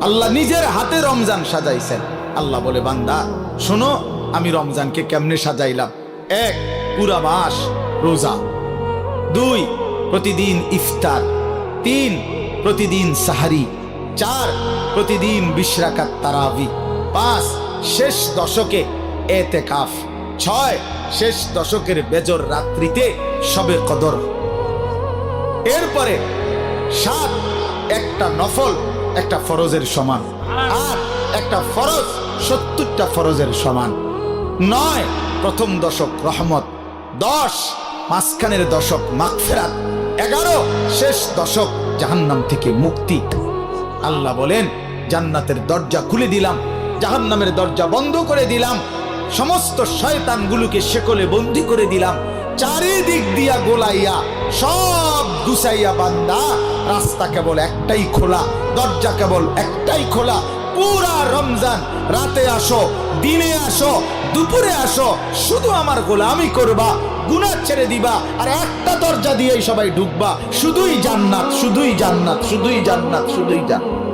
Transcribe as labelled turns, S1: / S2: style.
S1: আল্লাহ নিজের হাতে রমজান সাজাইছেন। আল্লাহ বলে, বান্দা শোনো আমি রমজানকে কেমনে সাজাইলাম। 1, পুরা মাস রোজা। 2, প্রতিদিন ইফতার। 3, প্রতিদিন সাহারি। 4, প্রতিদিন 20 রাকাত তারাবি। 5, শেষ দশকে এতেকাফ। 6, শেষ দশকের বেজর রাত্রিতে শবে কদর। এরপরে 7, একটা নফল একটা ফরজের সমান। 8, একটা ফরজ 70টা ফরজের সমান। 9, প্রথম দশক রহমত। 10, মাঝখানের দশক মাগফিরাত। 11, শেষ দশক জাহান্নাম থেকে মুক্তি। আল্লাহ বলেন, জান্নাতের দরজা খুলে দিলাম, জাহান্নামের দরজা বন্ধ করে দিলাম, সমস্ত শয়তানগুলোকে শেকলে বন্দী করে দিলাম, চারিদিক দিয়া গোলাইয়া সব গুছাইয়া বান্দা রাস্তা কেবল একটাই খোলা, দরজা কেবল একটাই খোলা। পুরা রমজান রাতে আসো, দিনে আসো, দুপুরে আসো, শুধু আমার গোলামি করবা, গুনাহ ছেড়ে দিবা, আর একটা দরজা দিয়েই সবাই ঢুকবা। শুধুই জান্নাত, শুধুই জান্নাত, শুধুই জান্নাত, শুধুই জান্নাত।